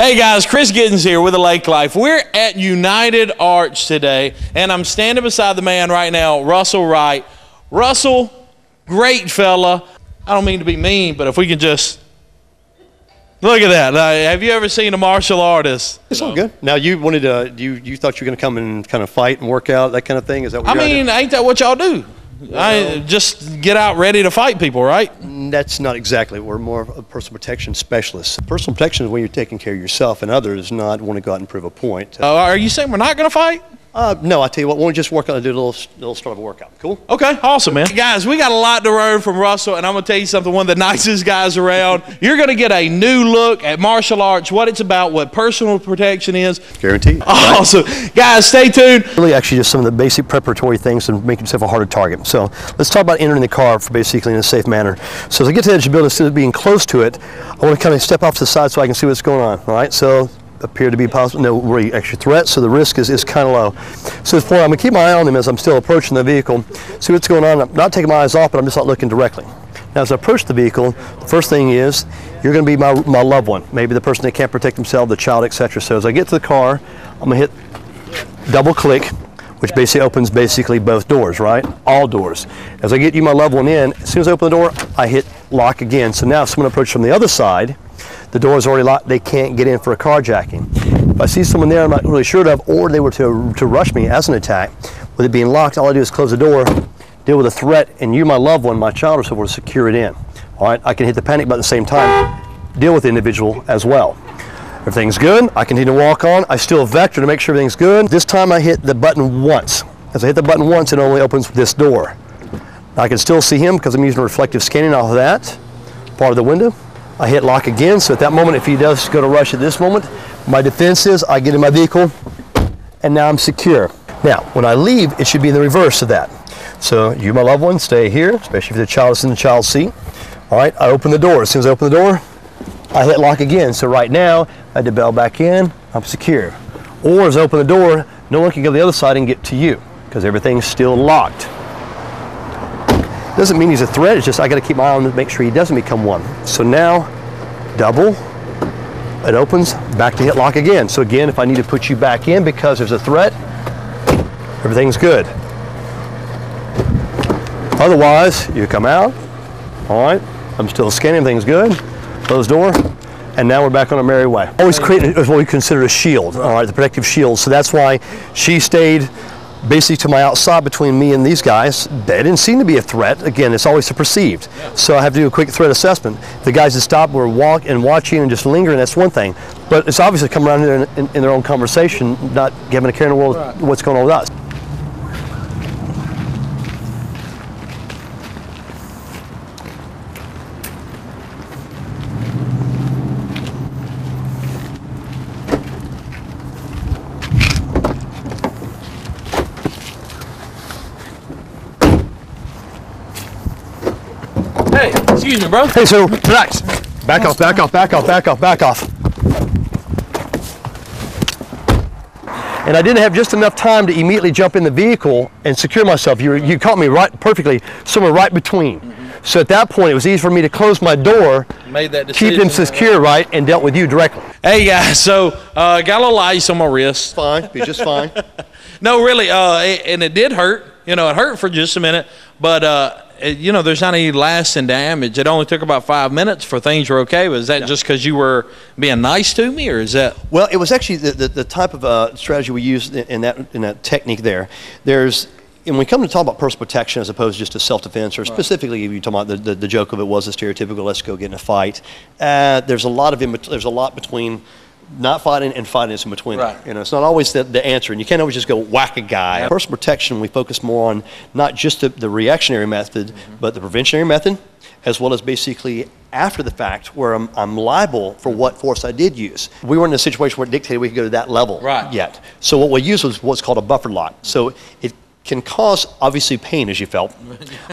Hey guys, Chris Giddens here with the Lake Life. We're at United Arch today, and I'm standing beside the man right now, Russell Wright. Russell, great fella. I don't mean to be mean, but if we can just look at that. Have you ever seen a martial artist? It's all good. Now you wanted to, you thought you were going to come and kind of fight and work out, that kind of thing? Is that what you're mean, ain't that what y'all do? I just get out ready to fight people, right? That's not exactly. We're more of a personal protection specialist. Personal protection is when you're taking care of yourself and others, not want to go out and prove a point. Are you saying we're not going to fight? No, I tell you what, we'll just work on do a little start of a workout. Cool? Okay, awesome, man. Guys, we got a lot to learn from Russell, and I'm going to tell you something, one of the nicest guys around. You're going to get a new look at martial arts, what it's about, what personal protection is. Guaranteed. Awesome. Right. Guys, stay tuned. Really actually just some of the basic preparatory things to make yourself a harder target. So let's talk about entering the car for basically in a safe manner. So as I get to the edge of the building, instead of being close to it, I want to kind of step off to the side so I can see what's going on, all right? So appear to be possible, no really extra threat, so the risk is kind of low. So this point, I'm going to keep my eye on them as I'm still approaching the vehicle, see what's going on. I'm not taking my eyes off, but I'm just not looking directly. Now as I approach the vehicle, the first thing is, you're going to be my loved one, maybe the person that can't protect themselves, the child, etc. So as I get to the car, I'm going to hit double click, which basically opens both doors, right? All doors. As I get you my loved one in, as soon as I open the door, I hit lock again. So now if someone approaches from the other side, the door is already locked, they can't get in for a carjacking. If I see someone there I'm not really sure of, or they were to rush me as an attack, with it being locked, all I do is close the door, deal with a threat, and you, my loved one, my child or so forth, secure it in. All right, I can hit the panic button at the same time, deal with the individual as well. Everything's good, I continue to walk on, I still vector to make sure everything's good. This time I hit the button once. As I hit the button once, it only opens this door. I can still see him because I'm using reflective scanning off of that part of the window. I hit lock again, so at that moment, if he does go to rush at this moment, my defense is I get in my vehicle, and now I'm secure. Now, when I leave, it should be in the reverse of that. So you, my loved one, stay here, especially if the child is in the child's seat. All right, I open the door. As soon as I open the door, I hit lock again. So right now, I had to bail back in, I'm secure. Or as I open the door, no one can go to the other side and get to you, because everything's still locked. Doesn't mean he's a threat, it's just I got to keep my eye on him to make sure he doesn't become one. So now, double, it opens, back to hit lock again. So again, if I need to put you back in because there's a threat, everything's good. Otherwise, you come out, all right, I'm still scanning, everything's good, close door, and now we're back on our merry way. Always create what we consider a shield, all right, the protective shield. So that's why she stayed basically to my outside between me and these guys. They didn't seem to be a threat. Again, it's always perceived. So I have to do a quick threat assessment. The guys that stopped were watching and just lingering, that's one thing. But it's obviously come around here in their own conversation, not giving a care in the world what's going on with us. Hey, excuse me, bro. Hey, so relax. Back off, back off, back off, back off, back off. And I didn't have just enough time to immediately jump in the vehicle and secure myself. You caught me right perfectly, somewhere right between. So at that point, it was easy for me to close my door, made that decision, keep them secure, right, and dealt with you directly. Hey guys, so got a little ice on my wrist. Fine, be just fine. No, really, and it did hurt. You know, it hurt for just a minute, but you know, there's not any lasting damage. It only took about 5 minutes for things were okay. Was that just because you were being nice to me, or is that? Well, it was actually the type of strategy we used in that technique there. And when we come to talk about personal protection as opposed to just a self-defense, or specifically if you talk about the joke of it was a stereotypical let's go get in a fight, there's a lot between not fighting and fighting is in between. Right. You know, it's not always the answer, and you can't always just go whack a guy. Yeah. Personal protection, we focus more on not just the reactionary method, but the preventionary method, as well as basically after the fact, where I'm liable for what force I did use. We weren't in a situation where it dictated we could go to that level yet. So what we used was what's called a buffer lock. So it can cause, obviously, pain, as you felt,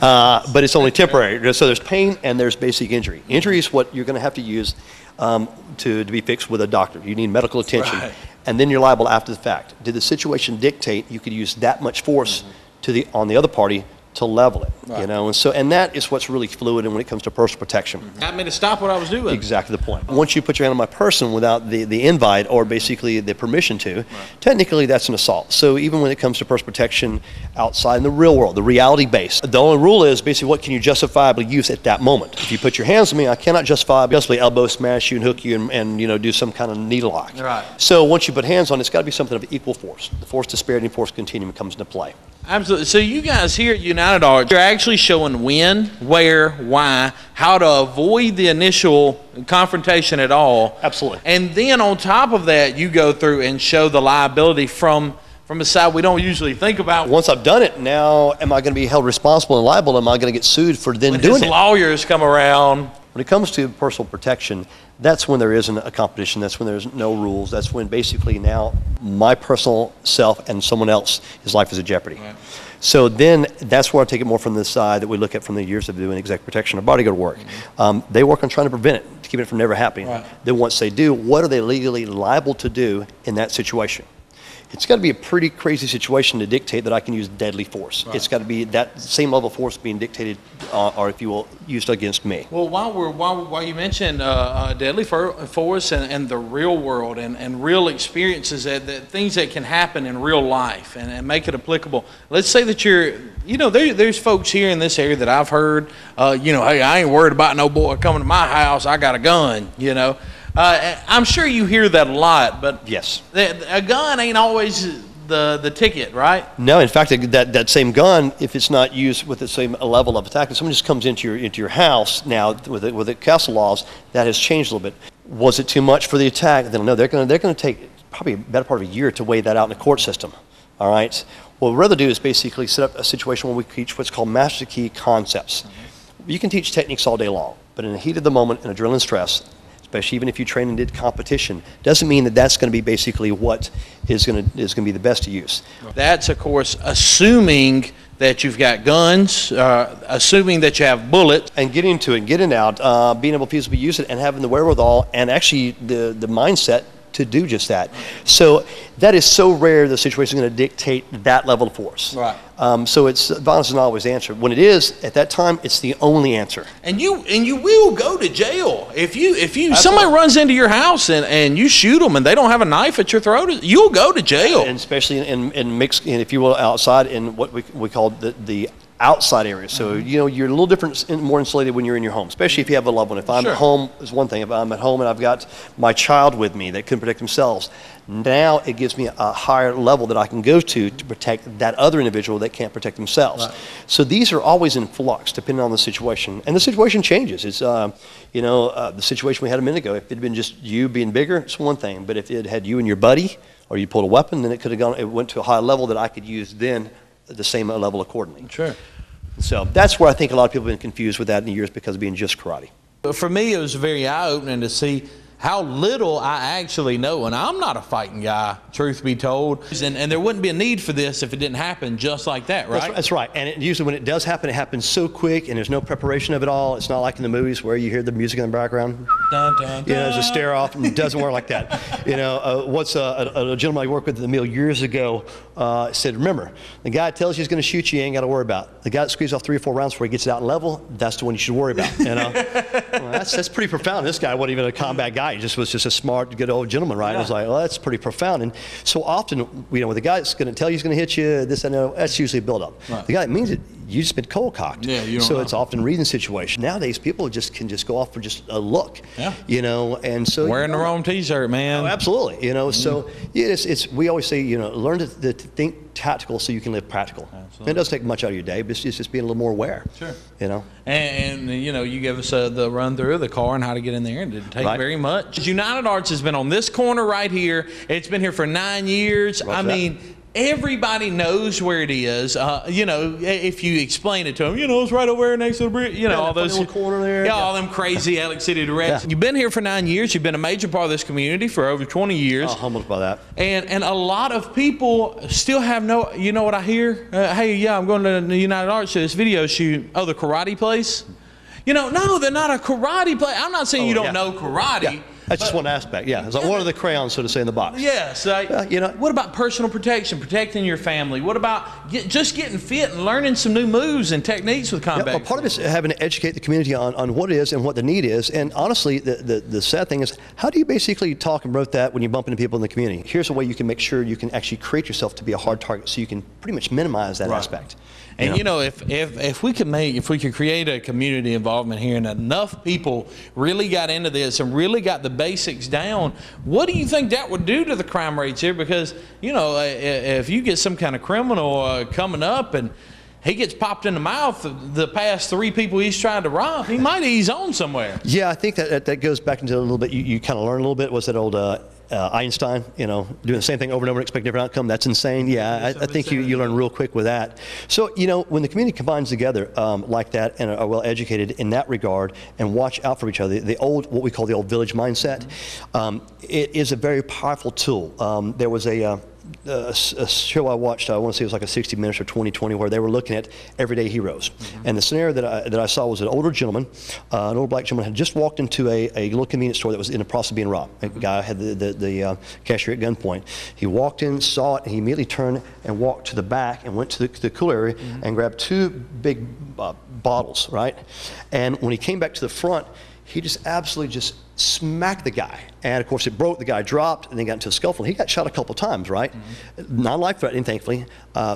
but it's only temporary. So there's pain and there's basic injury. Injury is what you're going to have to use to be fixed with a doctor. You need medical attention, and then you're liable after the fact. Did the situation dictate you could use that much force on the other party to level it, Right. you know, and that is what's really fluid and when it comes to personal protection. Got me to stop what I was doing. Exactly the point. Once you put your hand on my person without the invite or basically the permission to, technically that's an assault. So even when it comes to personal protection outside in the real world, the reality base, the only rule is basically what can you justifiably use at that moment. If you put your hands on me, I cannot justifiably elbow smash you and hook you and you know, do some kind of needle lock. Right. So once you put hands on it, it's got to be something of equal force. The force disparity and force continuum comes into play. Absolutely. So you guys here at United Arts, you're actually showing when, where, why, how to avoid the initial confrontation at all. Absolutely. And then on top of that, you go through and show the liability from a side we don't usually think about. Once I've done it, now am I going to be held responsible and liable? Am I going to get sued for then When doing his it? lawyers come around. When it comes to personal protection, that's when there isn't a competition. That's when there's no rules. That's when basically now my personal self and someone else's life is in jeopardy. Right. So then that's where I take it more from the side that we look at from the years of doing executive protection. Our body go to work. They work on trying to prevent it, to keep it from never happening. Right. Then once they do, what are they legally liable to do in that situation? It's got to be a pretty crazy situation to dictate that I can use deadly force. Right. It's got to be that same level of force being dictated, or if you will, used against me. Well, while you mentioned deadly force and the real world and real experiences, that things that can happen in real life and make it applicable. Let's say that there's folks here in this area that I've heard, hey, I ain't worried about no boy coming to my house. I got a gun, you know. I'm sure you hear that a lot, but Yes. A gun ain't always the ticket, right? No, in fact, that same gun, if it's not used with the same level of attack, if someone just comes into your house now with the castle laws, that has changed a little bit. Was it too much for the attack? Then no, they're going to take probably a better part of a year to weigh that out in the court system. All right. What we'd rather do is basically set up a situation where we teach what's called master key concepts. You can teach techniques all day long, but in the heat of the moment, in adrenaline stress, especially even if you train and did competition, doesn't mean that that's going to be basically what is going to be the best to use. That's, of course, assuming that you've got guns, assuming that you have bullets. And getting to it, getting out, being able to feasibly use it, and having the wherewithal and actually the mindset to do just that. So that is so rare, the situation is going to dictate that level of force. Right. So it's violence is not always the answer. When it is, at that time, it's the only answer. And you will go to jail if somebody runs into your house and you shoot them and they don't have a knife at your throat, you'll go to jail. And especially in mixed, if you will, outside in what we call the outside area. So, you're a little different, more insulated when you're in your home, especially if you have a loved one. If I'm Sure. at home, is one thing. If I'm at home and I've got my child with me that can protect themselves, now it gives me a higher level that I can go to protect that other individual that can't protect themselves. Right. So these are always in flux depending on the situation. And the situation changes. It's, the situation we had a minute ago, if it had been just you being bigger, it's one thing. But if it had you and your buddy, or you pulled a weapon, then it went to a high level that I could use then the same level accordingly. Sure. So that's where I think a lot of people have been confused with that in the years because of being just karate. For me, it was very eye-opening to see how little I actually know, and I'm not a fighting guy, truth be told. And there wouldn't be a need for this if it didn't happen just like that, right? That's right. And usually when it does happen, it happens so quick, and there's no preparation of it all. It's not like in the movies where you hear the music in the background. Dun, dun, There's a stare off, and it doesn't work like that. What's a gentleman I worked with in the mill years ago said, remember, the guy that tells you he's going to shoot you ain't got to worry about it. The guy that squeezes off 3 or 4 rounds before he gets it out in level, that's the one you should worry about. Well, that's pretty profound. This guy wasn't even a combat guy. He was just a smart, good old gentleman, right? Yeah. I was like, well, that's pretty profound. And so often, with the guy that's going to tell you he's going to hit you, this and that, that's usually a build-up. Right. The guy that means it, you just been cold-cocked. Yeah, you don't so know. It's often a reading situation. Nowadays, people can just go off for just a look. Yeah. And so wearing the wrong T-shirt, man. Oh, absolutely. So we always say, learn to think tactical so you can live practical. Absolutely. It doesn't take much out of your day, but it's just being a little more aware. Sure. And you give us the run through of the car and how to get in there, and it didn't take very much. United Arts has been on this corner right here. It's been here for 9 years. What's that? Everybody knows where it is. If you explain it to them, it's right over there next to the bridge. All those corner there. Yeah, all them crazy Alex City directs. Yeah. You've been here for 9 years. You've been a major part of this community for over 20 years. Oh, humbled by that. And a lot of people still have no. You know what I hear? Hey, yeah, I'm going to the United Arts to this video shoot. Oh, the karate place. No, they're not a karate place. I'm not saying you don't know karate. Yeah. That's just one aspect, yeah. It's like one of the crayons, so to say, in the box. Yes. You know, what about personal protection, protecting your family? What about just getting fit and learning some new moves and techniques with combat? Well, part of it is having to educate the community on what it is and what the need is. And honestly, the sad thing is, how do you basically talk and promote that when you bump into people in the community? Here's a way you can make sure you can actually create yourself to be a hard target, so you can pretty much minimize that aspect. And you know, if we could create a community involvement here, and enough people really got into this and really got the basics down, what do you think that would do to the crime rates here? Because, you know, if you get some kind of criminal coming up and he gets popped in the mouth, the past 3 people he's trying to rob, he might ease on somewhere. Yeah, I think that goes back into a little bit, you kind of learn a little bit, was that old Einstein, you know, doing the same thing over and over and expect a different outcome. That's insane. Yeah, I think you learn real quick with that. So, you know, when the community combines together like that and are well educated in that regard and watch out for each other, the old, what we call the old village mindset, it is a very powerful tool. There was a show I watched, I want to say it was like a 60 Minutes or 20/20, where they were looking at everyday heroes. And the scenario that I saw was an older gentleman, an old black gentleman, had just walked into a little convenience store that was in the process of being robbed. A guy had the cashier at gunpoint. He walked in, saw it, and he immediately turned and walked to the back and went to the cool area and grabbed 2 big bottles, right? And when he came back to the front, he just absolutely just smacked the guy. And of course it broke, the guy dropped, and then got into a scuffle. He got shot a couple times, right? Non-life-threatening, thankfully.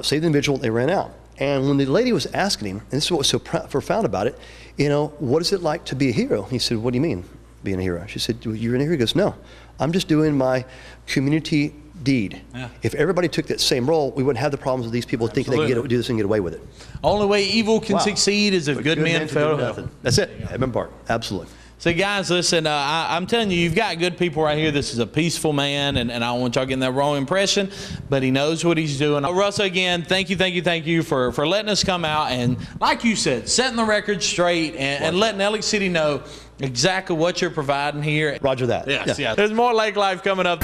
Saved the individual, they ran out. And when the lady was asking him, and this is what was so profound about it, you know, what is it like to be a hero? He said, what do you mean, being a hero? She said, you're a hero? He goes, no, I'm just doing my community deed. Yeah. If everybody took that same role, we wouldn't have the problems of these people thinking they can do this and get away with it. Only way evil can succeed is if good men fail to help. That's it. Edmund Bart. Absolutely. So guys, listen, I'm telling you, you've got good people right here. This is a peaceful man, and I don't want y'all getting that wrong impression, but he knows what he's doing. Russell, again, thank you for letting us come out and, like you said, setting the record straight and letting Elliott City know exactly what you're providing here. Roger that. Yes, yeah. There's more Lake Life coming up.